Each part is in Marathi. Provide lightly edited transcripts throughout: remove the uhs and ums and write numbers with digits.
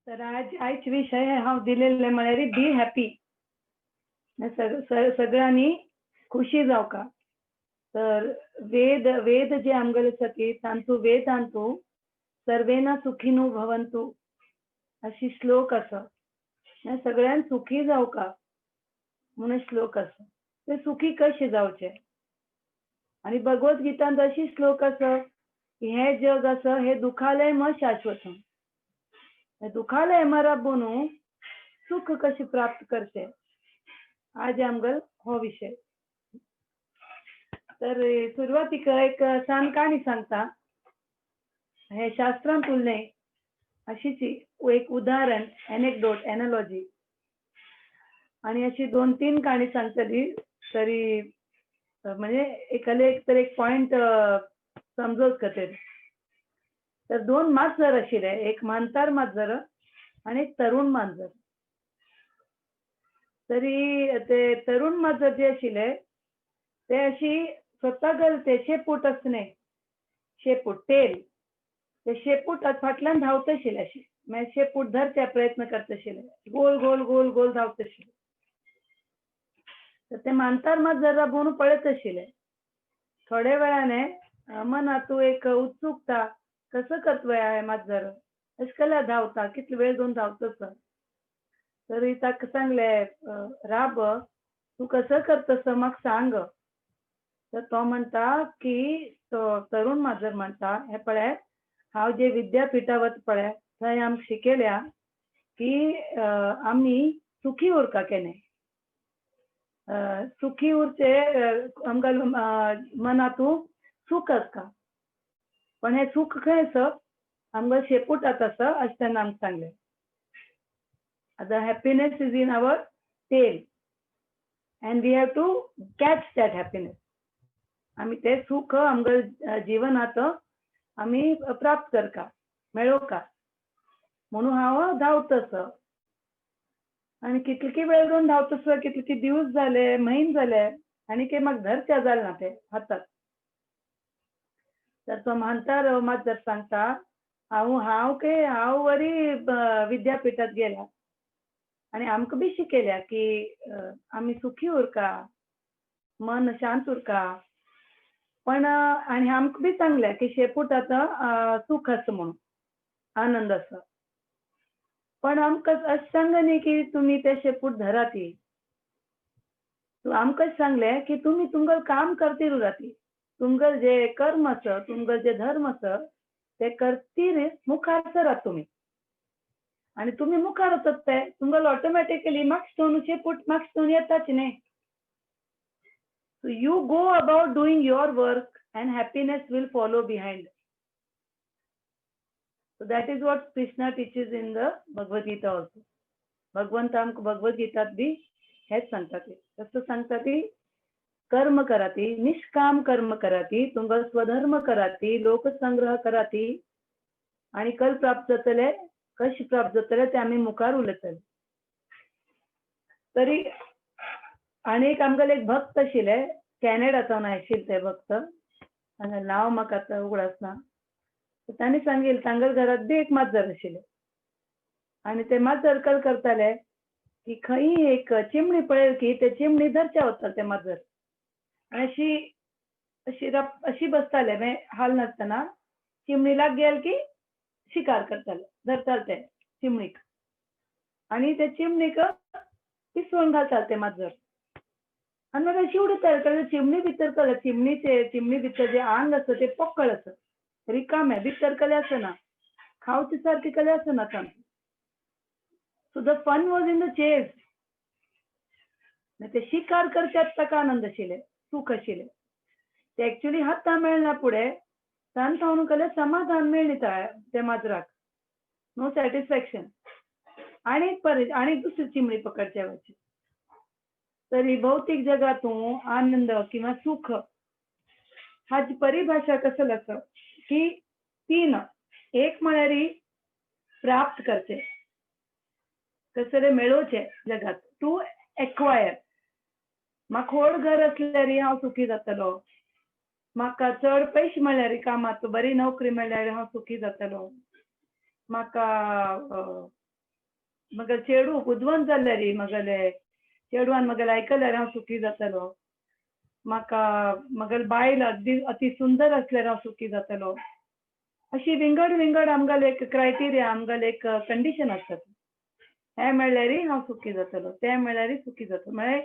तर आयच विषय हांव दिलेले म्हळ्यार बी हॅपी. सगळ्यांनी खुशी जावका. तर वेद जे आमगेले आसा की तांचो वेदांतू सर्वेना सुखिनो भवंतु अशी श्लोक आसा. सगळ्यान सुखी जावका म्हणून श्लोक आसा. ते सुखी कशे जावचे. आणि भगवद्गीतांत अशी श्लोक आसा की हे जग आसा हे दुखालय म शाश्वतम. दुखालय मरा बनू सुख कशे प्राप्त करचे. आज आमगल हो विषय. तर सुरवातीक एक सान काणी सांगता. हे शास्त्रांत उरलें अशीच एक उदाहरण एनेक्डोट एनालॉजी आणि अशी 2-3 काणी सांगतली तरी म्हणजे एक पॉइंट समजोच खातीर. तर 2 माजर आशिल्ले. एक म्हातार माजर आणि एक तरुण मांजर. तरी ते तरुण माजर जे आशिल्ले ते अशी स्वतागल ते शेपूट आसने शेपूट टेल ते शेपूट फाटल्यान धांवता आशिल्ले अशें. मागीर शेपूट धरच्या प्रयत्न करता आशिल्ले. गोल गोल गोल गोल धांवता आशिल्ले. तर ते म्हातार माजर राबून पळयत आशिल्ले. थोड्या वेळाने मनातू एक उत्सुकता कसं करतवया हे माजर अशें केल्या धांवता कितले वेळ जावन धांवता. तरी ताका सांगले राब तू कसं करतस म्हाका सांग. तर तो म्हणटा की तो तरुण माजर म्हणटा हे पळय हांव जे विद्यापिठा वता पळय थंय आमकां शिकयल्या की आमी सुखी उरता केन्ना. सुखी उरचे आमगेल मनातू सूख आसता. पण हे सूख खंय आसा आमगेल शेपूटांत आसा अशें ताणें आमकां सांगलें. The happiness is in our tail and we have to catch that happiness. आमी ते सुख आमगेल जिवनात आमी प्राप्त करता मेळोवका म्हणून हांव धांवतस. आनी कितले वेळ जावन धांवतस कितले दिवस जाले म्हयने जाले आनी के म्हाका धरच्या जालें ना ते हातात. तर तो म्हातार माजर सांगता हांव बरी विद्यापिठांत गेल्या आणि आमकां बी शिकयल्या की आमी सुखी उरका मन शांत उरका. पण आणि आमकां बी सांगल्या की शेपूटांत सूख आसा म्हणून आनंद आसा. पण आमकां अशें सांग न्ही की तुमी ते शेपूट धरा ती. आमकां सांगलें की तुमी तुमगेल काम करती उराती. तुमगेल जे कर्म आसा तुमगेल जे धर्म आसा ते करती मुखार सरात तुमी. आणि तुम्ही मुखार वतात ते तुमगेल ऑटोमॅटिकली मागसून शेपूट मागसून येताच न्ही. So you go about doing your work and happiness will follow behind. So that is what Krishna teaches in the Bhagavad Gita also. भगवंत आमकां भगवद गीतात बी हेच सांगता ते. कसं सांगता ती कर्म कराती निष्काम कर्म कराती तुमगेल स्वधर्म कराती लोकसंग्रह कराती आणि कल प्राप्त जातले कशी प्राप्त जातले ते आमी मुखार उलयतले. तरी आनीक आमगेले एक भक्त आशिल्ले कॅनेडांतल्यान आशिल्ले ते भक्त. तांगेलें नांव म्हाका आतां उगडास ना. तांणी सांगिल्लें तांगेले घरांत बी एक माजर आशिल्लें. आनी ते माजर कल करताले की खंय एक चिमणी पळयली की ते चिमणी धरच्या वताले ते माजर. आनी अशी बसताले मागीर हाल नासतना चिमणी लाग गेल की शिकार करताले धरताले ते चिमणीक. आनी ते चिमणीक पिसवून घालताले ते माजर. आनी मागीर अशी उडयताले चिमणी भितर चिमणी भितर जे आंग आसा ते पोकळ आसा रिकामे भितर कले आसना खावचे सारके कले आसना तांकां. So the fun was in the chase. ते शिकार करच्यात ताका आनंद आशिल्ले सूख आशिल्ले. ते एक्चुअली हातां मेळना फुडें तान खावन केलें समाधान मेळ्ळी त्या माजराक. No satisfaction. आनीक दुसरी चिमणी पकडच्या वयची. तरी भौतीक जगातूं आनंद किंवा सुख हाची परिभाषा कसं आसा की 3. एक म्हळ्यार प्राप्त करचे कसले मेळोवचे जगात टू एक्वायर. म्हाका व्हड घर असल्यार हांव सुखी जातलो. म्हाका चड पयशे मेळ्ळ्यार कामात बरी नोकरी मेळ्ळ्यार हांव सुखी जातलो. म्हाका मग चेडू उद्वंत जाल्ले रे मगले चेडवान मगेल आयकल्यार हांव सुखी जातलो. मगेल बायल अति सुंदर असल्यार हांव सुखी जातलो. अशी विंगड विंगड आमगेले एक क्रायटेरिया आमगेले एक कंडिशन आसतात. हे मेळ्ळ्यार हांव सुखी जातलो, ते मेळ्ळ्यार सुखी जातलो. म्हळ्यार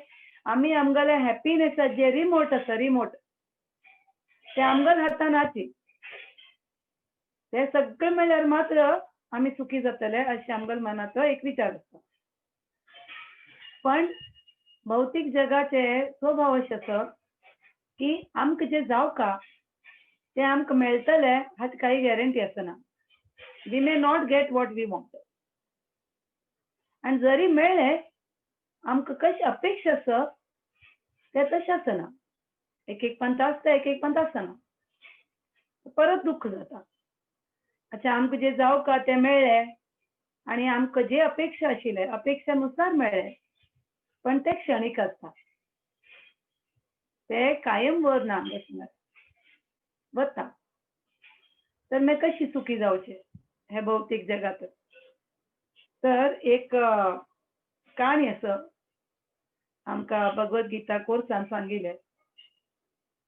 आमी आमगेले हॅपिनेसाचे जे रिमोट आसा रिमोट ते आमगेल्या हातान आची. ते सगळे मेळ्ळ्यार मात्र आमी सुखी जातले अशें आमगेल्या मनाचो एक विचार आसता. पण भौतीक जगाचे स्वभाव अशें आसा की आमकां जें जावका ते आमकां मेळटले हाची काही गॅरंटी आसना. We may not get what we want. आनी जरी मेळ्ळे आमकां कशी अपेक्षा आसा ते तशें आसना. एक पंत आसता एक पंत आसना. परत दुख्ख जाता. अच्छा आमकां जें जावका तें मेळ्ळें आनी आमकां जे अपेक्षा आशिल्ले अपेक्षानुसार मेळ्ळें पण ते क्षणीक आसता. ते कायम वरना वता. तर मागीर कशी सुखी जावचें हे भौतीक जगात. तर एक काणी आसा आमकां भगवद्गीता कोर्सान सांगिल्लें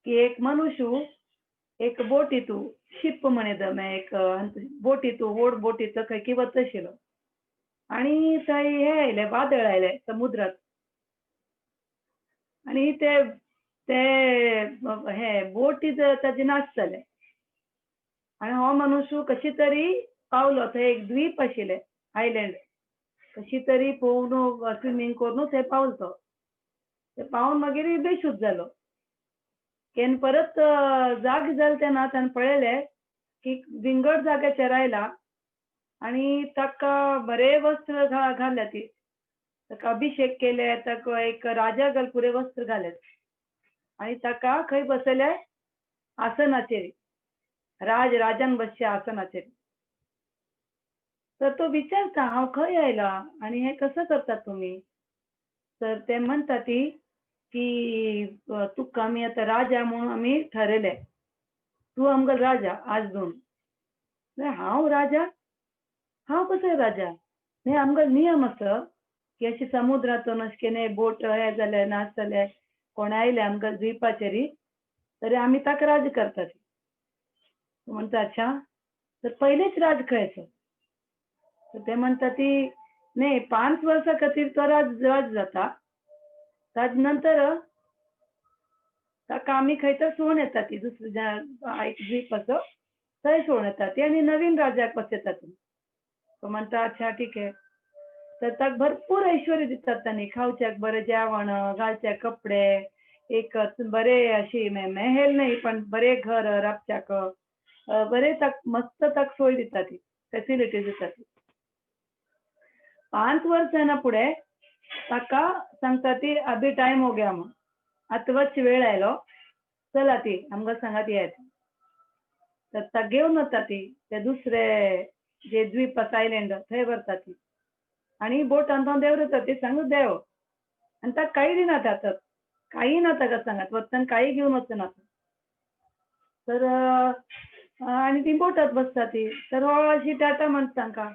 की एक मनुष्य एक बोटीतू शिप म्हणत एक बोटीतू व्हड बोटीचो खंय वच आशिल्लो आनी थंय हे आयले वादळ आयले समुद्रात आनी ते ते हे बोटी ताजे नाश जाले आनी हो मनुष्य कशी तरी पावलो. थंय एक द्वीप आशिल्लें आयलँड कशी तरी पोवन स्विमींग करून थंय पावलो तो. ते पावन मागीर बेशूद जालो. केन परत जाग जाल तेन्ना ताणें पळयलें की विंगड जाग्याचेर आयला आनी ताका बरे वस्त्र घाल्या ती ताका अभिषेक केले. ताका एक राजा गलपुरे वस्त्र घाले आनी ताका खंय बसयले आसनाचेर राजान बसचे आसनाचेर. तर तो विचारता हांव खंय आयला आनी हे कसं करतात तुमी. तर ते म्हणटा ती की तुका आमी आतां राजा म्हणून आमी ठरयले. तूं आमगेलो राजा आजून. हांव राजा हांव कसो राजा. हे आमगेलो नियम आसा की अशें समुद्रांतून अशें केन्ना बोट हे जाले नाश जाले कोण आयले आमगेल्या द्विपाचेर तरी आमी ताका राज करतात. म्हणटा अच्छा तर पयलेच राज खंय आसा. तर ते म्हणटा ती न्ही 5 वर्सां खातीर तो राज जाता. ताजे नंतर ताका आमी खंय तर सोडून येता ती दुसऱ्या एक द्वीप आसा थंय सोडून येता ती आनी नवीन राजाक बसयता ती. तो म्हणटा अच्छा ठीक आहे. तर ताका भरपूर ऐश्वर्य दितात तांणी खावच्याक बरें जेवण घालचे कपडे एक बरे अशी मेहेल नाही पण बरे घर राबच्याक बरे ताका मस्त ताका सोय दिता ती फॅसिलिटी दिता ती. 5 वर्सांना फुडें ताका सांगता ती अभी टायम हो गया म्हणून आतां वचचे वेळ आयलो चला ती आमकां सांगात येयात. तर ताका घेवन वता ती ते दुसरे जे द्वीप आसा आयलँड थंय व्हरता ती आनी बोटान तो देंवता ती सांगू देंव आनी ताका काही दिना ताका काही ना ताका सांगात वतना काही घेवन वचना. तर आनी ती बोटात बसता ती. तर हो अशी टाटा म्हणटा तांकां.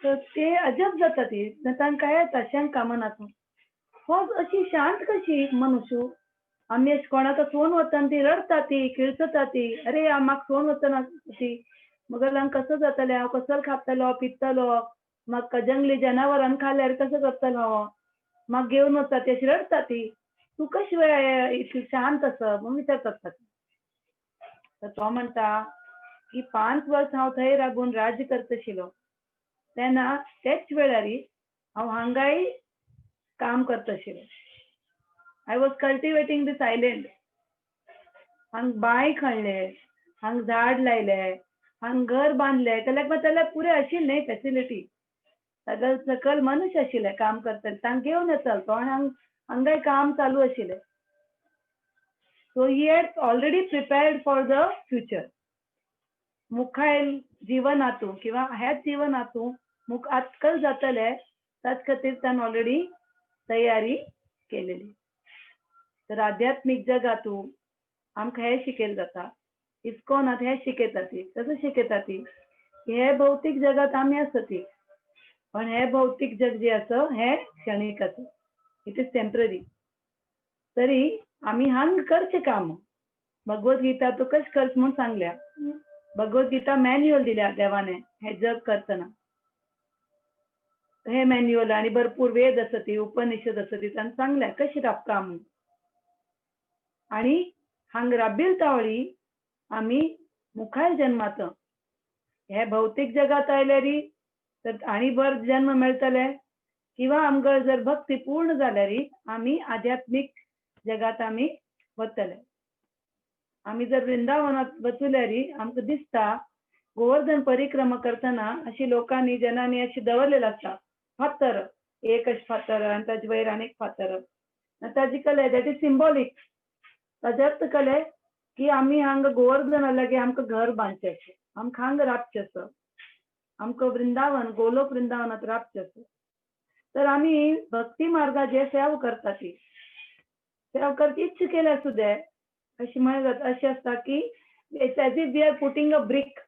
तर ते अजब जाता ती तांकां येता शंका मनांतून हो अशी शांत कशी मनुष्य. आमी अशें कोणाक सोन वतना ती रडटा ती किळचता ती अरे म्हाका सोन वचना ती मगर हांव कसो जातलें हांव कसलो खातलो पितलो म्हाका जंगली जनावरांनी खाल्यार कसो करतलो हांव म्हाका घेवन वता ती अशी रडटा ती. तूं कशी इतली शांत आसा म्हणून विचारता. तर तो म्हणटा की 5 वर्स हांव थंय राबून राज्य करता आशिल्लो तेन्ना तेच वेळार हांव हांगाय काम करता आशिल्लो. I was cultivating this island. हांगा बांय खणले हांगा झाड लायले हांगा घर बांदले जाल्यार पुरे आशिल्ले न्ही फॅसिलिटी. ताका सकयल मनुश्य आशिल्ले काम करता तांकां घेवन येतालो तो आनी हांगाय काम चालू आशिल्लें. So he had already prepared for the future. मुखायल जीवन हातूं किंवा हेच जीवन हातूं आजकाल जातले ताचे खातीर ताणें ऑलरेडी तयारी केलेली. तर आध्यात्मीक जगातूं आमकां हें शिकयलें जाता. इस्कॉनांत हें शिकयता ती कसो शिकयता ती हे भौतीक जगात आमी आसा ती पण हे भौतिक जग जे असं हे क्षणिक असं, इट इज टेम्पररी. तरी आम्ही हांग करचे काम. भगवद्गीता तो कश करच म्हणून सांगल्या. भगवद्गीता मॅन्युअल दिल्या देवाने हे जग करताना. हे मॅन्युअल आणि भरपूर वेद असती, उपनिषद असती, त्यांनी सांगल्या कशी राबता म्हणून. आणि हांग राबील तावळी आम्ही मुखार जन्मात हे भौतिक जगात आयल्यारी तर आणि बर जन्म मेळटले, किंवा आमकां जर भक्ती पूर्ण जाल्यारी आम्ही आध्यात्मिक जगात आम्ही वतले. आम्ही जर वृंदावनात वचुल्यारी आमकां दिसता गोवर्धन परिक्रमा करताना अशी लोकांनी जनांनी अशी दवरलेलं असता फातर, एकच फातर आणि ताजे वयर अनेक फातर. ताजी कले दॅट इज सिंबॉलिक. ताजे अर्थ कले की आम्ही हांग गोवर्धन लागी आमकां घर बांदचें, आमकां हांग राबचें, आमकां वृंदावन गोलोक वृंदावनात राबचें. तर आम्ही भक्ती मार्गात जे सेवा करता ती सेवा करची इच्छा केल्या सुद्धा अशी म्हणत अशी असता की it's as if we are putting a brick.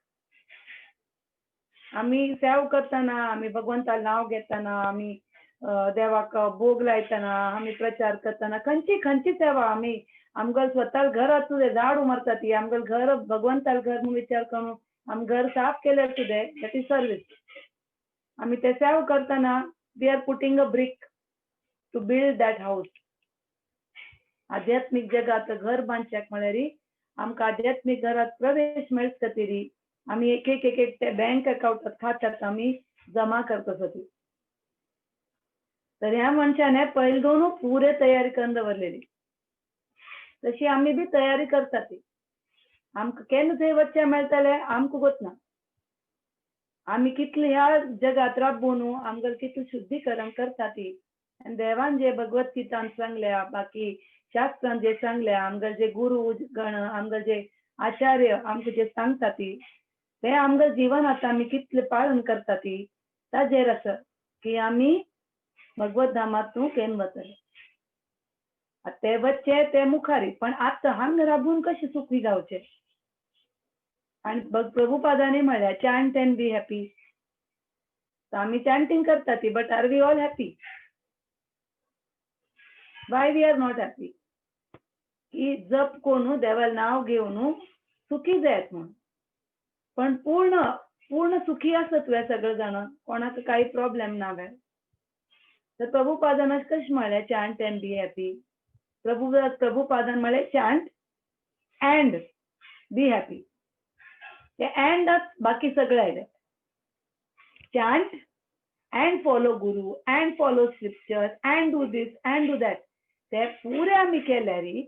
आम्ही सेवा करताना, आम्ही भगवंताला नाव घेताना, आम्ही देवाक भोग लायताना, आम्ही प्रचार करताना खंयची सेवा आम्ही आमगल स्वतः घर असू दे झाडू मारता ती आमगल घर भगवंताला घर म्हणून विचार करून आम घर साफ केले असू दे दॅट इज सर्विस. आम्ही ते सेवा करताना we are putting a brick to build that house. आध्यात्मिक जगात घर बांदच्याक म्हळ्यार आमकां आध्यात्मिक घरात प्रवेश मेळच खातीर आम्ही एक एक ते बँक अकाउंटात खात्यात आम्ही जमा करता खातीर. तर ह्या मनशाने पहिले दोन पुरे तयारी करून दवरलेली. तशी आम्ही बी तयारी करता ती. आमकां केन्ना थंय वचचें मेळटलें आमकां गोत ना. आम्ही कितले ह्या जगात राबून आमगेल कितले शुद्धीकरण करता ती. आणि देवान जे भगवद्गीतान सांगल्या, बाकी शास्त्रान जे सांगल्या, आमगेल जे गुरु गण आमगेल जे आचार्य आमकां जे सांगता ती ते आमगेल जिवनात आम्ही कितले पालन करता ती ताजेर आसा की आम्ही भगवत धामातून केन वतले. ते वच्चे ते मुखारी, पण आता हांग राबून कशे सुखी जावचे. आणि प्रभुपादाने म्हणल्या चॅन्ट अँड बी हॅपी. आम्ही चॅन्टिंग करता ती but are we all happy? Why we are not happy? की जप कोण देवाला नाव घेऊन सुखी जायत म्हणून. पण पूर्ण सुखी असत वे सगळे जण, कोणाक काही प्रॉब्लेम ना वे. तर प्रभुपादान कशें म्हणलें चॅन्ट अँड बी हॅपी. प्रभुपादान म्हणलें चॅन्ट अँड बी हॅपी. ते अँडच बाकी सगळे आयले. Chant and follow Guru and follow scripture and do this and do that. ते पुरे आम्ही केल्यारी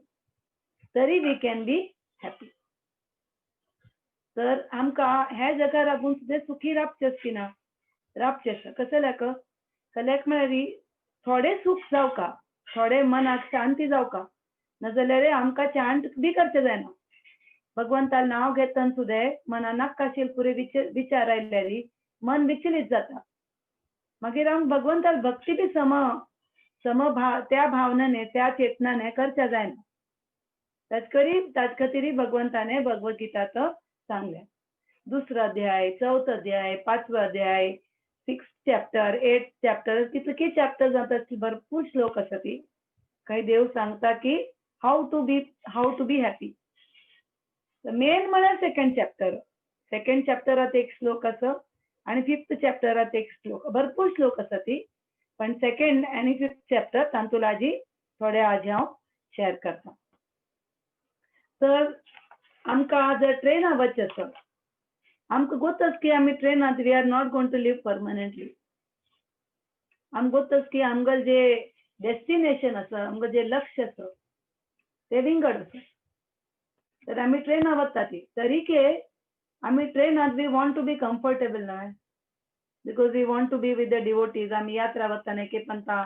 तरी वी कॅन बी हॅपी. तर आमकां हे जगा राबून सुद्धा सुखी राबचेच की ना. राबचें कशें कल्याक म्हळ्यार थोडे सुख जावका, थोडे मनाक शांती जावका, नाजाल्यार आमकां चॅन्ट बी करचें जायना. भगवंताला नाव घेतना सुद्धा मनान नाकाशील पुरे विचार आयल्यार मन विचलित जाता. मागीर आम भगवंताला भक्ती बी समभाव त्या भावनेने त्या चेतनाने करच्या जायना. ताच खातीर भगवंताने भगवद्गीतात सांगल्या. 2रा अध्याय, 4था अध्याय, 5वा अध्याय, 6th चॅप्टर, 8th चॅप्टर, कितके चॅप्टर जातात भरपूर श्लोक आसा ती. काही देव सांगता की how to be happy. Main म्हळ्यार सेकंड चॅप्टरात एक श्लोक आसा आणि 5th चॅप्टरात एक श्लोक. भरपूर श्लोक आसा ती, पण 2nd आणि 5th चॅप्टर तांतून आजी थोडे आज हांव शेअर करता. तर आमकां जर ट्रेनां वचचें आसा, आमकां गोतच की आमी ट्रेनांत we are not going to live permanently. आमकां गोतच की आमगेल जे डेस्टिनेशन आसा, आमगें जे लक्ष्य आसा ते विंगड आसा. तर आमी ट्रेनां वता ती तरीके आमी ट्रेनांत we want to be comfortable न्हय, because we want to be with the devotees. आमी यात्रा वताना एक पंता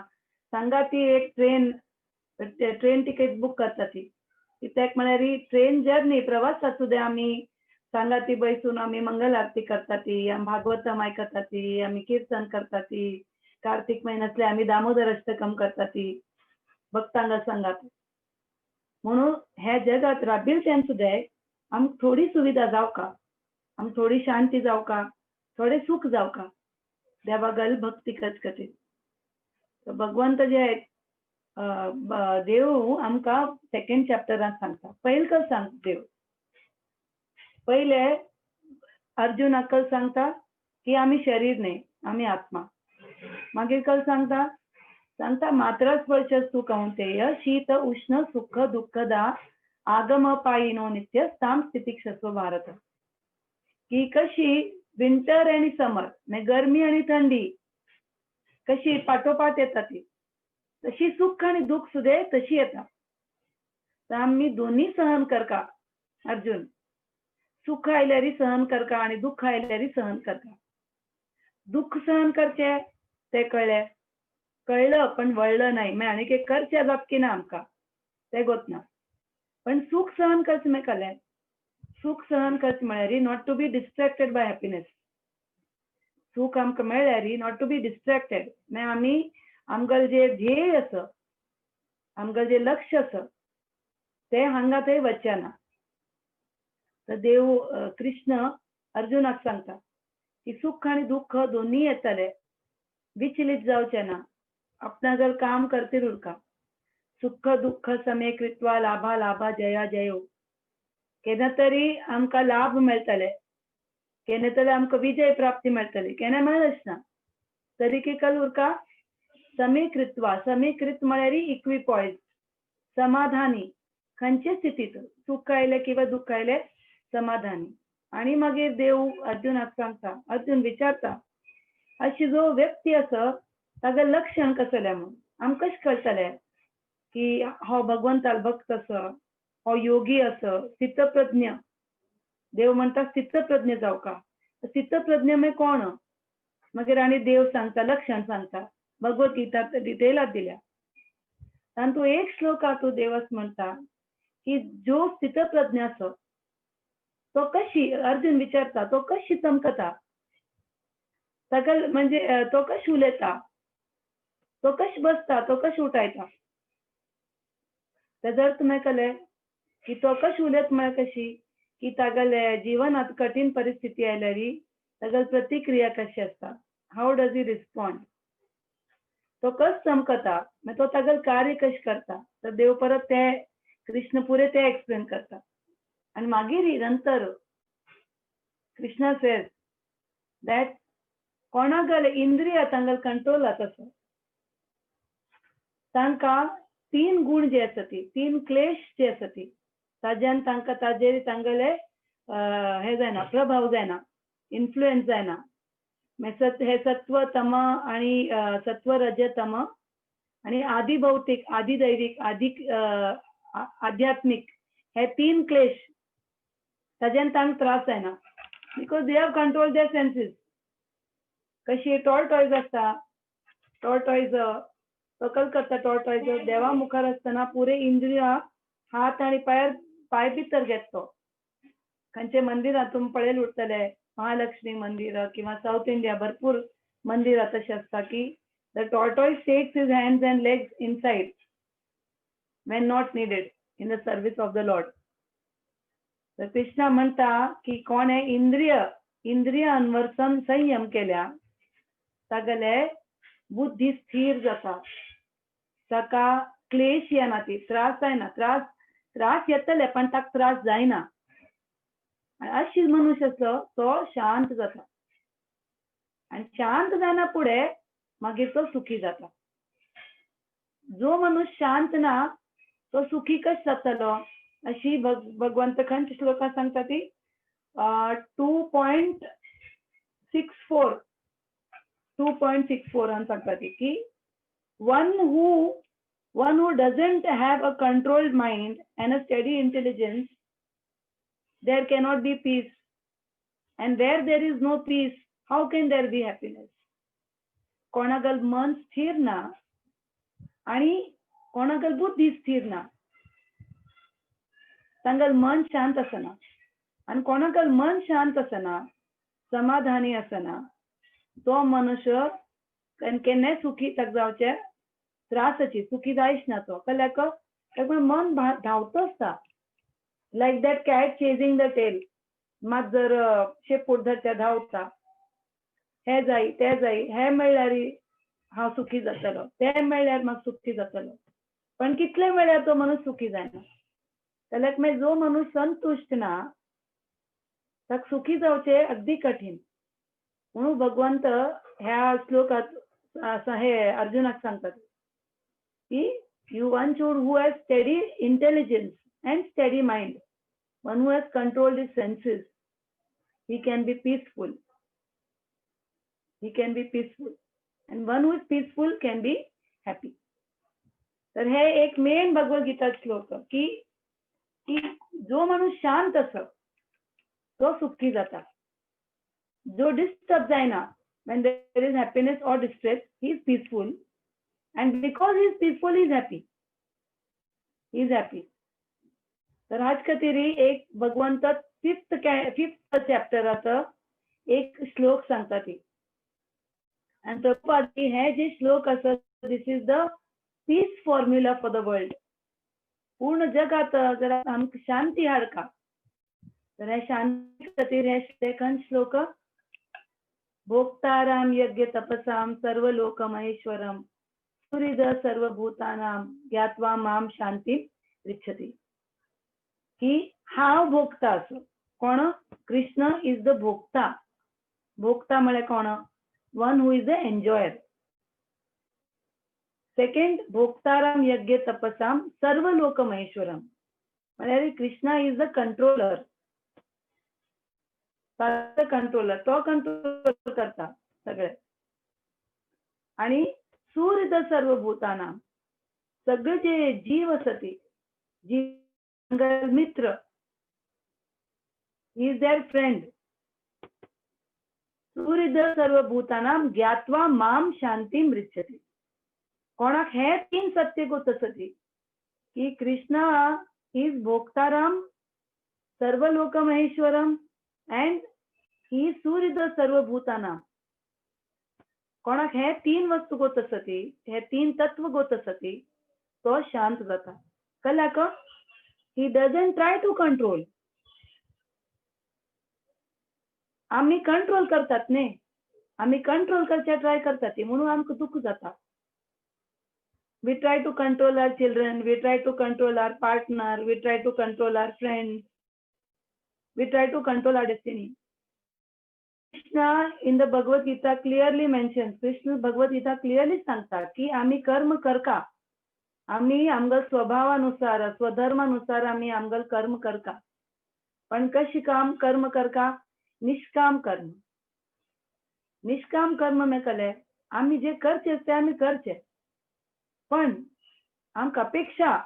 सांगाती एक ट्रेन टिकेट बूक करता ती. कित्याक म्हळ्यार ट्रेन जर्नी प्रवासात सुद्दां आमी सांगाती बसून आमी मंगल आरती करता ती, आमी भागवतम आयकता ती, आमी कीर्तन करता ती. कार्तिक म्हयन्यांतले आमी दामोदर अष्टकम करता ती भक्तांगा सांगात. म्हणून हे जगात राबील तेन सुद्धा आमकां थोडी सुविधा जावका, आमकां थोडी शांती जावका, थोडे सुख जावका, देवागल भक्ती करतकीर. भगवंत जे आहेत देव आमकां सेकंड चॅप्टरान सांगता. पयलीं सांगता देव. पहिले अर्जुनाक सांगता की आम्ही शरीर नाही, आम्ही आत्मा. मागीर सांगता मात्र स्पर्शस्तु कौंतेय शीत उष्ण सुख दुःखदा आगम पायिनो नित्य स्थाम स्थितिक्षस्व भारत. की कशी विंटर आणि समर म्हणजे गरमी आणि थंडी कशी पाठोपाठ येतात ती, तशी सुख आणि दुःख सुद्धा तशी येतात. तर आम्ही दोन्ही सहन करका. अर्जुन सुख आयल्यारी सहन करका आणि दुःख आयल्यारी सहन करका. दुःख सहन करचे ते कळलं पण वळलं नाही. मैं आणि के करचे बाबकी ना आमका ते गोत ना. पण सुख सहन करचे मी कळले. सुख सहन करचे म्हळ्यार not to be distracted by happiness. सुख आमकां मेळ्ळ्यार नॉट टू बी डिस्ट्रॅक्टेड. म्हणजे आमी आमगेलें जे ध्येय आसा, आमगेलें जे लक्ष आसा ते हांगा थंय वचचे ना. तर देव कृष्ण अर्जुनाक सांगता की सुख आणि दुःख दोन्ही येतले, विचलित जावचे ना. आपणागल काम करते उरका. सुख दुःख समे कृत्वा लाभा लाभा जया जयो. केन्ना तरी आमकां लाभ मेळटले, केन्ना तरी आमकां विजय प्राप्ती मेळटली, केन्ना मेळच ना. तरी केकल उरका समीकृत्वा. समीकृत म्हळ्यार इक्विपॉइज, समाधानी. खंयचे स्थितीत सुख आयले किंवा दुःख आयले समाधानी. आणि मागीर देव अर्जुनाक सांगता, अर्जुन विचारता अशी जो व्यक्ती आसा तागे लक्षण कसले म्हणून आमकां कशें कळटलें की हो भगवंताल भक्त आसा, हो योगी आसा, स्थितप्रज्ञ. देव म्हणटा स्थितप्रज्ञ जावका. स्थितप्रज्ञ म्हणजे कोण. मागीर आनी देव सांगता लक्षण सांगता. भगवद्गीता डिटेलात दिल्या. तातूंत एक श्लोकांत देवच म्हणटा की जो स्थितप्रज्ञ आसा तो कशी, अर्जुन विचारता तो कशी चमकता. ताका म्हणजे तो कशी उलयता, तो कशी बसता, तो कशी उठयता. तेजो अर्थ मागीर कळ्ळें की तो कशी उलयता म्हळ्यार कशी की तागेले जिवनांत कठीण परिस्थिती आयल्यार तागेली प्रतिक्रिया कशी आसता. How does he respond. तो कसो चमकता, तो तागेलें कार्य कशें करता. तर देव परत ते कृष्ण पुरे ते एक्सप्लेन करता. आणि मागीर नंतर कृष्णा सेज दॅट कोणागेले इंद्रिय तांगेले कंट्रोलांत आसा. तांकां 3 गुण जे आसा ती, 3 क्लेश जे आसा ती, ताज्यान तांकां ताजेर तांगेले हे जायना, प्रभाव जायना, इन्फ्लुएन्स जायना. हे सत्व तम आणि सत्व रज तम आणि आदि भौतिक, आदि दैविक, आध्यात्मिक हे 3 क्लेश ताज्यान तांकां त्रास जायना. Because they have control their senses. कशी टॉर्टॉयज आसता, टॉर्टॉयज सकल करता. टॉर्टॉयज देवा मुखार आसतना पुरे इंद्रिया हात आणि पाय भितर घेता. खंयचे मंदिरांत तुमी पळयलें उरतले, महालक्ष्मी मंदिर किंवा साऊथ इंडिया भरपूर मंदिरां तशें आसता की the tortoise takes his hands and legs inside when not needed in the service of the Lord. तर कृष्णा म्हणता की कोणे इंद्रियांवर संयम केल्या तागेले बुद्धी स्थिर जाता. ताका क्लेश येना, ती त्रास जायना. त्रास येतले पण ताका त्रास जायना. अशी मनुष्य आसा तो शांत जाता. आणि शांत जाना पुढे मागीर तो सुखी जाता. जो मनुष्य शांत ना तो सुखी कशें जातलो अशी भगवंत खंयच्या श्लोकांत सांगता ती 2.64 सांगता ती की one who doesn't have a controlled mind and a steady intelligence, there cannot be peace, and where there is no peace, how can there be happiness. कोणागल मन स्थिर ना आणि कोणागल बुद्धी स्थिर ना. तांगल मन शांत असना आणि कोणागल मन शांत असना, समाधानी असना, तो मनुष्य केन्नाय सुखी ताका जावचे त्रासाची सुखी जायच ना. तो कल्याक मन धांवतो आसता like that cat chasing the tail. मात जर शेपूट धरता धांवता हे जाई ते जाई, हे मेळ्ळ्यार हांव सुखी जातलो, ते मेळ्ळ्यार म्हाका सुखी जातलो, पण कितले मेळ्ळ्यार तो मनीस सुखी जायना. जाल्यार मागीर जो मनीस संतुश्ट ना ताका सुखी जावचें अगदी कठीण. म्हणून भगवंत ह्या श्लोकात हे अर्जुनाक सांगतात की you one should who has steady intelligence and steady mind, one who has controlled his senses, he can be peaceful, and one who is peaceful can be happy. तर हे एक मेन भगवद्गीता श्लोक की जो माणूस शांत असो तो सुखी जाता, जो डिस्टर्ब जायना, when there is happiness or distress, he is peaceful, and because he is peaceful he is happy. तर हाच खातीर एक भगवंत फिफ्थ चॅप्टरात एक श्लोक सांगता ती, आणि प्रभुपाद हे जे श्लोक असत, this is the peace formula for the world. पूर्ण जगात जर आमकां शांती हाडका, तर हे शांती खातीर हे सेकंड श्लोक, भोक्ताराम यज्ञ तपसाम सर्वलोक महेश्वरम सुहृद सर्वभूतानां ज्ञात्वा माम शांती पृच्छति. की हांव भोगता असो. कोण? कृष्ण इज द भोक्ता. भोक्ता म्हळ्यार कोण? One who is the enjoyer. Second, भोक्ताराम यज्ञ तपसाम सर्वलोक महेश्वरम म्हळ्यार Krishna is the controller. Controller तो कंट्रोल करता सगळे. आणि सुहृद सर्वभूतानां सगळे जे जीव असती, जीव मित्र, ही इज देअर फ्रेंड. सुहृद सर्वभूतानां ज्ञात्वा माम शांतीम पृच्छति. कोणाक हे तीन सत्य गोत असती की कृष्णा इज भोक्ताराम सर्वलोक महेश्वरम and he सुहृद सर्वभूतानां. कोणाक हे तीन वस्तू गोत असती, हे तीन तत्व गोत असती, तो शांत जाता. कळ्ळाक? he doesn't try to control. आम्ही कंट्रोल करतात न्ही, आम्ही कंट्रोल करचे ट्राय करतात ती, म्हणून आमकां दुःख जाता. we try to control our children, we try to control our partner, we try to control our friends, we try to control our destiny. Krishna in the Bhagavad Gita clearly mentions, Krishna Bhagavad Gita clearly सांगता की आम्ही कर्म करका, आम्ही आमगल स्वभावानुसार स्वधर्मानुसार आम्ही आमगल कर्म करका, पण कशी काम कर्म करका? निष्काम कर्म. निष्काम कर्म में कले आम्ही जे करचे ते आम्ही करचे, पण आमकां अपेक्षा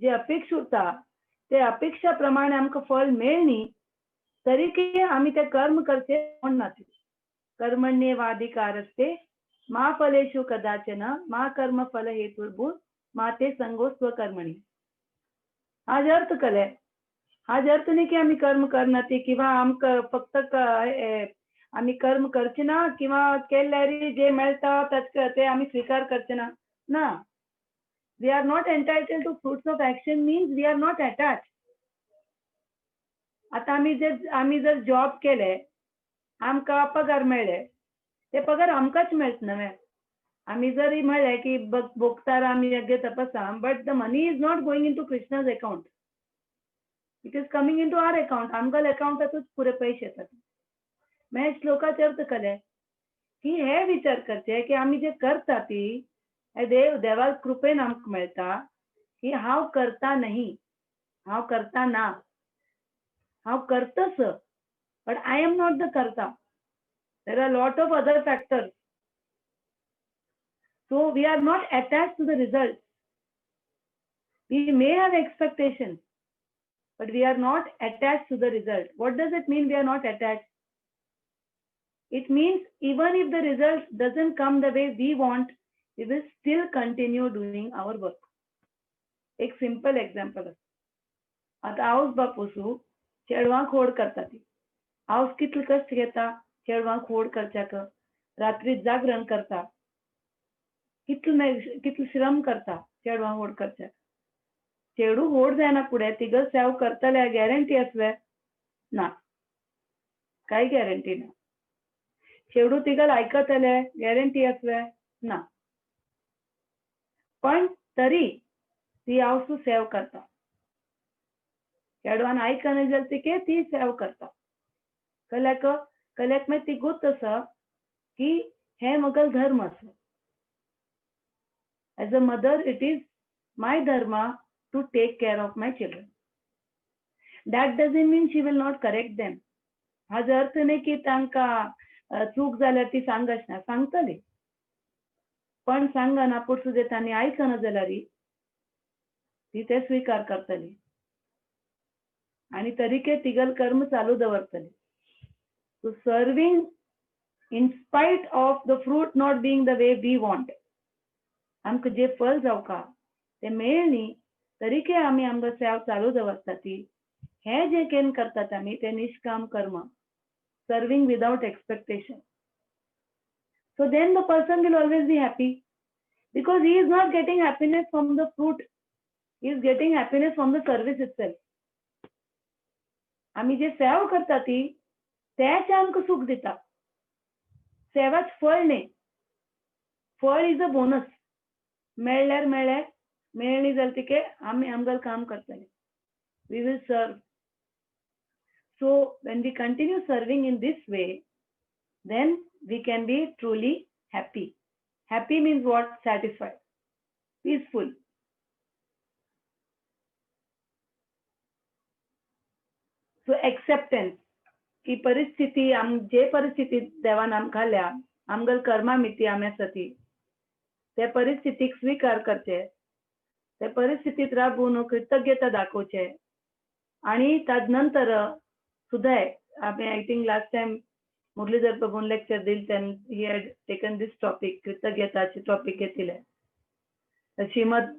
जे अपेक्षा उरता ते अपेक्षा प्रमाणे आमकां फळ मेळनी तरीके आम्ही ते कर्म करचे म्हणना. कर्मण्येवाधिकारस्ते मा फलेषु कदाचन मा कर्म फल हेतुर्भूत मा ते संगो स्वकर्मणी. हाज अर्थ कले. हाज अर्थ नाही की आम्ही कर्म करना ती किंवा आमकां फक्त आम्ही कर्म करचे ना किंवा केल्यार जे मेळटा ते आम्ही स्वीकार करचे ना. ना, we are not entitled to fruits of action means we are not attached. आता आम्ही जर जॉब केले, आमकां पगार मेळ्ळे, ते पगार आमकांच मेळटा न्हय. आम्ही जरी म्हणले की भोक्ताराम यज्ञ तपसाम, but the money is not going in to Krishna's account, it is coming in to our account. आमगल अकाउंटातूच पुरे पयशे येतात. हे श्लोकाचे अर्थ कले की हे विचार करचे की आम्ही जे करता ती देवा कृपेन आमकां मेळटा की हांव करता नाही, हांव करता ना, हांव करतस, but I am not the करता. There are lot of other factors. So we are not attached to the result. We may have expectations, but we are not attached to the result. What does it mean we are not attached? It means even if the result doesn't come the way we want, we will still continue doing our work. एक simple example. आता हाऊस बापूसू चेडवांक खोड करता ती. हाऊस कितले कष्ट घेता चेडवांक खोड करच्याक, रात्री जागरण करता, कितले श्रम करता चेडवांक खोड करच्याक. चेडू व्हड जायना फुडें तिगल सेव करतले गॅरंटी आसले ना, कांय गॅरंटी ना. शेवडू तिगल आयकतले गॅरंटी असवे ना, पण तरी ती हांव सेव करता. चेडवान आयकना जाल्यार तिके ती सेव करता. कल्याक मागीर ती गुर्त आसा की हे म्हगेलो धर्म आसा. As a mother, it is my dharma to take care of my children. That doesn't mean she will not correct them. हाजो अर्थ न्ही की तांकां चूक जाल्यार ती सांगच ना, सांगतली. पण सांगना पूण सुद्दां तांणी आयकना जाल्यार ती ते स्वीकार करतली आनी तरीके तिगल कर्म चालू दवरतली. So serving in spite of the fruit not being the way we want. आमकां जे फळ जावका ते मेळ्ळी तरीके आमी आमचो सेव चालू दवरता ती. हे जे केन करतात आमी ते निष्काम कर्म. Serving without expectation. So then the person will always be happy because he is not getting happiness from the fruit. He is getting happiness from the service itself. आमी जे सेव करता ती तेच आमकां सुख दिता. सेवाच फळ न्ही. फळ इज अ बोनस. मेळ्ळ्यार मेळ्ळें, मेळ्ळी जाल्यार तिके आमी आमगेलें काम करतले. We will serve. So when we continue serving in this way, then we can be truly happy. Happy means what? Satisfied, peaceful. So acceptance की परिस्थिती जे परिस्थिती देवान आमकां घाल्या आमगेल कर्मा मिती आमी आसा ती ते परिस्थितीक स्वीकार करचे. ते परिस्थितीत राबून कृतज्ञता दाखोवचे आणि ताज नंतर सुद्धा आमी I think last time Muralidhar प्रभून लेक्चर दिल तेन he had taken this topic कृतज्ञताचे टॉपिक घेतिले. श्रीमद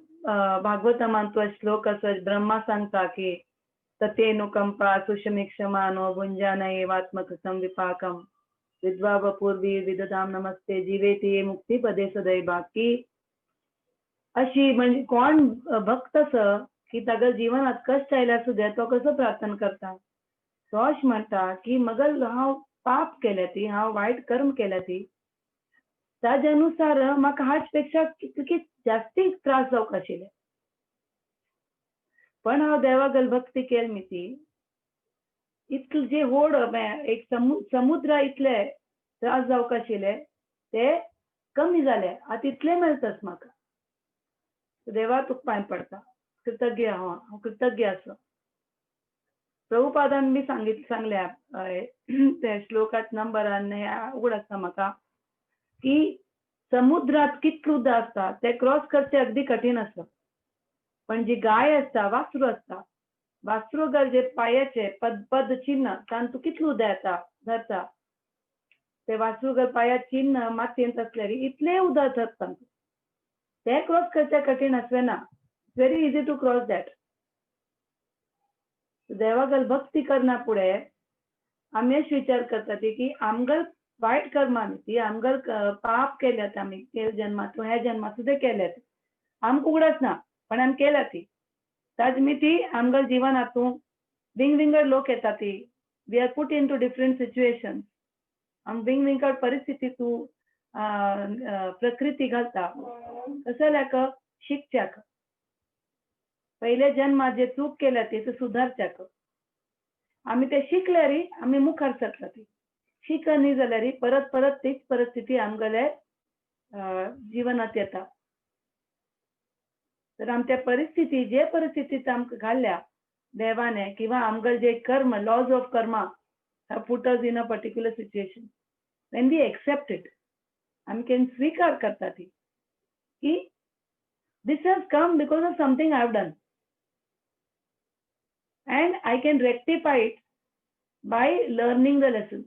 भागवतमान तो श्लोक असो ब्रह्मा सांगता की ततेनुकंपा सुषमीक्षमानो भुंजानैवात्मकृतं विपाकं विद्वा वपूर्वी विदधाम नमस्ते जीवेती मुक्तिपदे सदैव. की अशी म्हणजे कोण भक्त असं की ताका जिवनात कष्ट आयल्यार सुद्धा तो कसो प्रार्थना करता. तो अशें म्हणटा की मगल हांव पाप केल्या ती हांव वायट कर्म केल्या ती ताजे अनुसार म्हाका हाच पेक्षा कितली जास्ती त्रास जावंक आशिल्ले. पण हांव देवागेल भक्ती केली ती इतले जे व्हड एक समुद्रा इतले त्रास जावंक आशिल्ले ते कमी जाले. आतां इतले मेळटात म्हाका. देवा तुका पांय पडटा. कृतज्ञ हांव कृतज्ञ आसा. प्रभुपादान बी सांगल्या ते श्लोकात नंबरान उगड आसता म्हाका की समुद्रात कितलो उदक आसता ते क्रॉस करचे अगदी कठीण आसता. पण जी गाय असता वासरू असता वासरू जे पायाचे पद चिन्ह तांतू कितलो उदक येता धरता ते वासरू पायात चिन्ह मातयेंत असल्यार इतले उदक धरता ते क्रॉस करचे कठीण असवे ना. Very easy to cross that. देवागल भक्ती करना पुढे आम्ही अशी विचार करता की आमगल वाईट कर्मा ती आमगल पाप केल्यात आम्ही गेल्या जन्मात ह्या जन्मात सुद्धा केल्यात आमकां उगडच ना पण आमी केल्या ती ताज मी ती आमगल जिवनातूं विंगविंगड लोक येता ती we are put into different situation आम विंगविंगड परिस्थितीतूं प्रकृती घालता कसं जाल्याक शिकच्याक पहिले जन्मात जे चूक केल्या ती सुधारच्याक आम्ही ते शिकल्यार आम्ही मुखार सरता ती शिकनी जाल्यार परत परत तीच परिस्थिती आमगेले जिवनात येता. तर आमच्या परिस्थिती जे परिस्थितीत आमकां घाल्या देवाने किंवा आमगल जे कर्म laws of karma put us in a particular situation when we accept it आमी केन स्वीकार करता ती की this has come because of something I have done and I can rectify it by learning the lesson.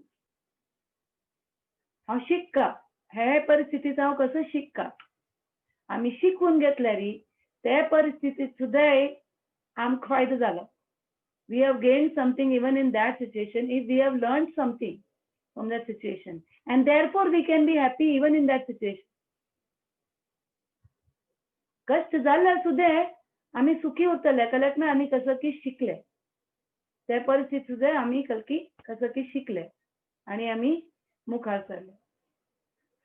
हांव शिकता हे परिस्थितीत हांव कसो शिकता आमी शिकून घेतल्यार ते परिस्थितीत सुद्धा आमकां फायदो जालो. We have gained something even in that situation if we have learned something from that situation and therefore we can be happy even in that situation. कष्ट जाल्यार सुद्धा आम्ही सुखी उरतले कल्याक ना आम्ही कसं की शिकले त्या परिस्थिती सुद्धा आम्ही कसं की शिकले आणि आम्ही मुखार सरले.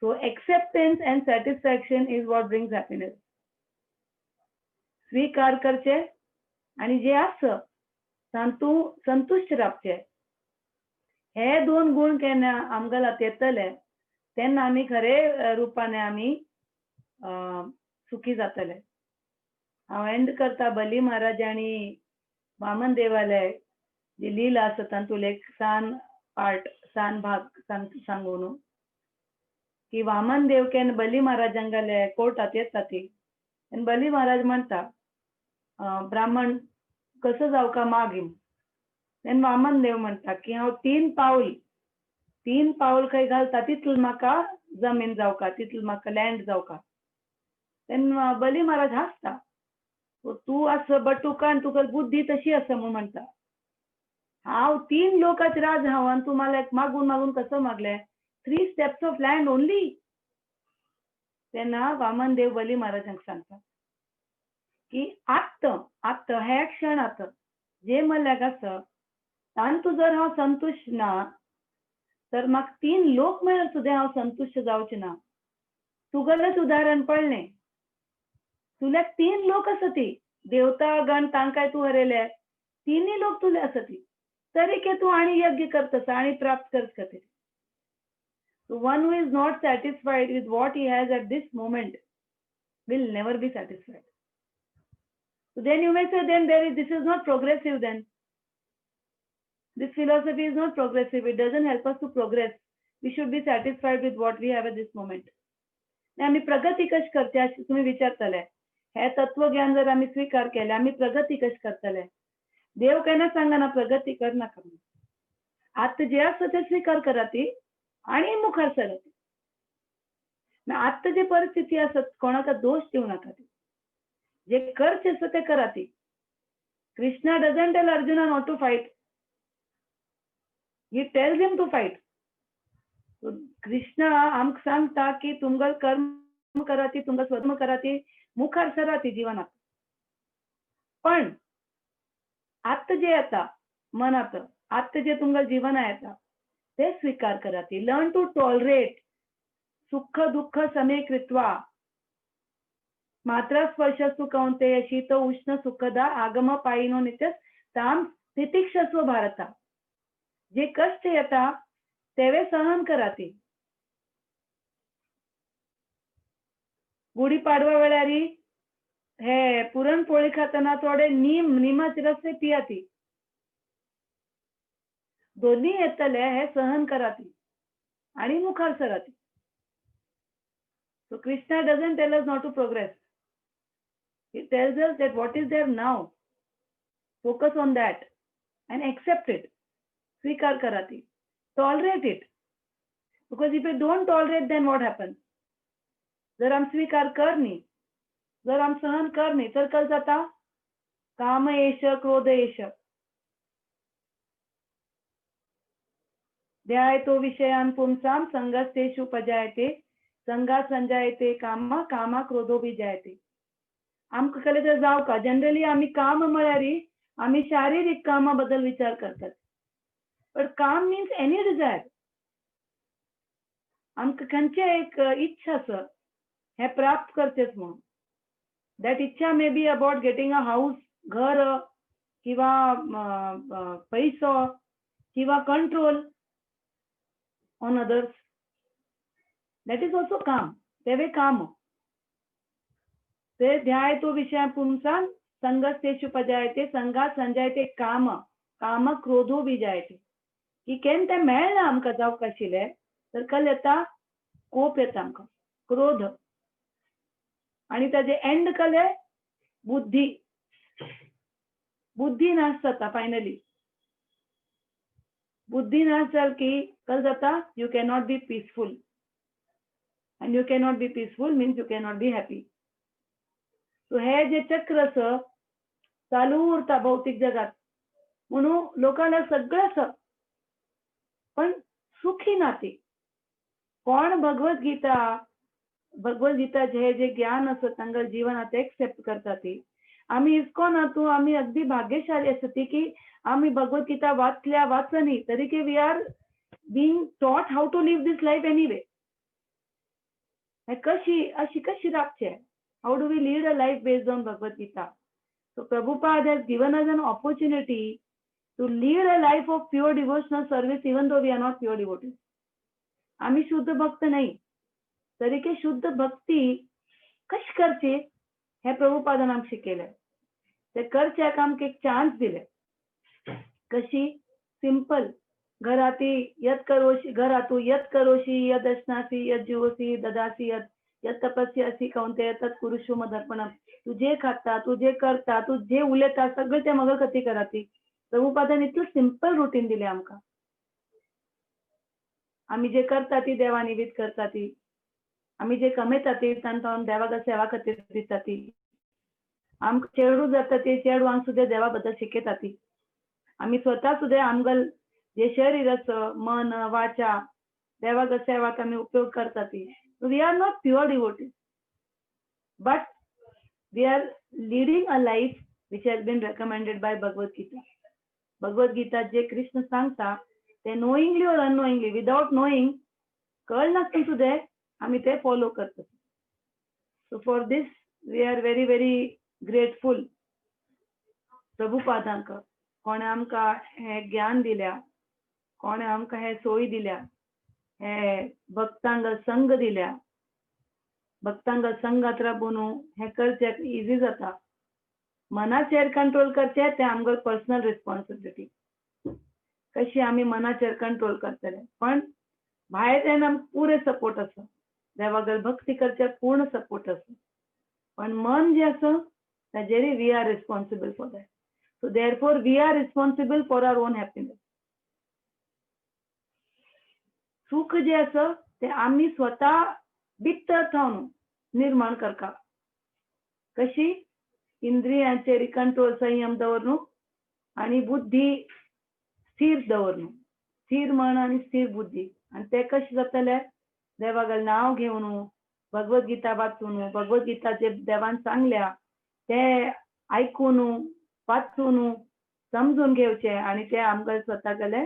So acceptance and satisfaction is what brings happiness. स्वीकार करचे आणि जे आसा संतुष्ट रावचे. हे दोन गुण केन्ना आमकां लातयतले तेन्ना आमी खरे रुपाने आमी सुखी जातले. हांव एंड करता बली महाराज आनी वामन देवालय जी लीला आसा तातूंत एक सान भाग सांगून की वामन देव केन्ना बली महाराजांगेले कोर्टात येता ती आनी बली महाराज म्हणटा ब्राह्मण कसो जावका मागीम. तेन्ना वामन देव म्हणटा की हांव 3 पावल खंय घालता तितलो म्हाका जमीन जावका, तितलो म्हाका लँड जावका. तेन्ना बली महाराज हांसता. तूं आस बटूक आनी तुका बुद्धी तशी आसा म्हूण म्हणटा. हांव 3 लोकांचे राज हांव आनी तूं मला मागून मागून कसो मागले. 3 steps ऑफ लँड ओनली. तेन्ना वामन देव बली महाराजांक सांगता की आत्त हे क्षणात जे मल्ल्याक आसा तांतू जर हांव संतुश्ट ना तर म्हाका 3 लोक मेळ्ळे सुद्दां हांव संतुश्ट जावचे ना. तुगेलेच उदाहरण पडलें. तुल्या 3 लोक आसा ती देवता गण तांकांय तूं हरयले. 3 लोक तुले आसा ती तरी तूं आनी यज्ञ करता आनी प्राप्त करता खातीर. So one who is not satisfied with what he has at this moment will never be satisfied. So then you may say, then this is not progressive then. This philosophy is not progressive. It doesn't help us to progress. We should be satisfied with what we have at this moment. आम्ही प्रगती कशी करते असे तुम्ही विचारतले. हे तत्वज्ञान जर आम्ही स्वीकार केले आम्ही प्रगती कशी करतले. देव केन्ना सांगना प्रगती कर नाका. आता जे असतं ते स्वीकार करा ती आणि मुखार सरा ती. आता जे परिस्थिती असत कोणाका दोष देऊ नका ती. जे करचे असतं ते करा ती. Krishna doesn't tell Arjuna not to fight. He tells him to fight. So Krishna आमक सांगता की तुमगल कर्म करा ती, तुमगल स्वधर्म करा ती, मुखार सरा ती जीवनात. पण आत्ता जे येता मनात, आत्ता जे तुमगल जीवन येता ते स्वीकार करा ती. लर्न टू टॉलरेट सुख दुःख समे कृत्वा. मात्रा स्पर्शस्तु कौंतेय शीत उष्ण सुखदा आगम पायिनो नित्य ताम तितिक्षस्व भारता. जे कष्ट येता तेवे सहन करा ती. गुढीपाडवा वेळारी हे पुरणपोळी खाताना थोडे निमाचे रस्ते पिया ती. दोन्ही येतले हे सहन करा ती आणि मुखार सरा ती. So Krishna doesn't tell us not to progress. He tells us that what is there now, focus on that and accept it. स्वीकार करा ती. Tolerate it. Because if you don't tolerate, then what happens? जर हम स्वीकार करनी, जर हम सहन करनी तर कल जाता काम येश क्रोध येश. ध्यायतो विषयान पुंसाम संगस्तेषु उपजायते संगा संजायते कामा कामा क्रोधो विजायते. आमकां कले तर जावका जनरली आमी काम म्हळ्यार आमी शारीरिक कामा बद्दल विचार करतात. बट काम मीन्स एनी डिझायर. आमकां खंयचे एक इच्छा आसा हे प्राप्त करचेच म्हणून. दॅट इच्छा may be about getting a house, घर किंवा पैसो किंवा control on others. That is also काम. तेवे काम. ते ध्याय तो विषय पुंसां संगस्तेषु उपजायते संगात संजायते काम काम क्रोधो विजायते. की केन ते मेळना आमकां जावंक आशिल्लें तर कल येता कोप येता आमकां, क्रोध. आणि ताजे एंड कले बुद्धी. बुद्धी नाश जाता फायनली. बुद्धी नाश जाल की कल जाता you cannot be peaceful. and you cannot be peaceful means you cannot be happy. So हे जे चक्र आसा चालू उरता भौतिक जगात म्हणून लोकांना सगळं आसा पण सुखी नाती. कोण भगवद्गीता जे ज्ञान आसा तांगल जीवनात एक्सेप्ट करता ती. आम्ही इस्कॉन हातूं आम्ही अगदी भाग्यशाली आसा ती की आम्ही भगवद्गीता वाचनी तरी की we are being taught how to live this life anyway. कशी राखचे? How do we lead a life based on Bhagavad Gita? So Prabhupada has given us an opportunity to lead a life of pure devotional service even though we are not pure devotees. आम्ही शुद्ध भक्त नाही, तरी की शुद्ध भक्ती कशी करचे हे प्रभुपादान आमक शिकयलें. ते करच्याक आमक एक चान्स दिले. कशी? सिंपल. घराती यत करोशी यद अश्नासी यद जीवसी ददासी यद तपस्यासी कौंतेय तत् कुरुषु मदर्पणम. तू जे खाता, तू जे करता, तू जे उलयता सगळं ते मग कथी कराती. प्रभुपादान इतलं सिंपल रुटीन दिले आमकां. आम्ही जे करता ती देवा निमित्त करता ती, आम्ही जे कमयता ती तांकां देवाक सेवा खातीर दिता ती, आमकां चेडूं जाता ती चेडवांक सुद्दां देवा बद्दल शिकयता ती. आम्ही स्वता सुद्दां आमगेल जे शरीर आसा, मन, वाचा देवाक सेवाक आम्ही उपयोग करता ती. We are not pure devotees, but we are leading a life which has been recommended by Bhagavad Gita. Bhagavad Gita जे कृष्ण सांगता ते नोईंगली और अननोईंगली, विदाउट नोईंग, कळ नासतना सुद्दां आम्ही ते फॉलो करतात. So for this we are very very grateful प्रभुपादांक. कोणे आमकां हे ज्ञान दिल्या, कोणे आमकां हे सोयी दिल्या, हे भक्तांक संघ दिल्या. भक्तांक संघात राबून हे करचें इजी जाता. मनाचेर कंट्रोल करचें ते आमगेल पर्सनल रिस्पॉन्सिबिलिटी. कशी आम्ही मनाचेर कंट्रोल करतले, पण भायल्यान आमकां पुरे सपोर्ट आसा. देवागेर भक्ती करचें पूर्ण सपोर्ट आसा, पण मन जे आसा ताजेर we are responsible for that. So therefore we are responsible for our own happiness. सुख जे आसा ते आम्ही स्वता भितर थावन निर्माण करता. कशी? इंद्रियांचेर कंट्रोल संयम दवरून आणि बुद्धी स्थिर दवरून, स्थिर मन आणि स्थिर बुद्धी. आणि ते कशें जातले? देवागेल नांव घेवन, भगवत गीता वाचून, भगवत गीता जे देवान सांगल्या ते आयकून, वाचून, समजून घेवचे आणि ते आमगे स्वतागेले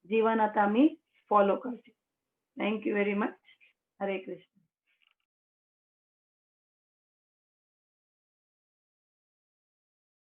जिवनात आम्ही फॉलो करचे. Thank you very much. हरे कृष्ण.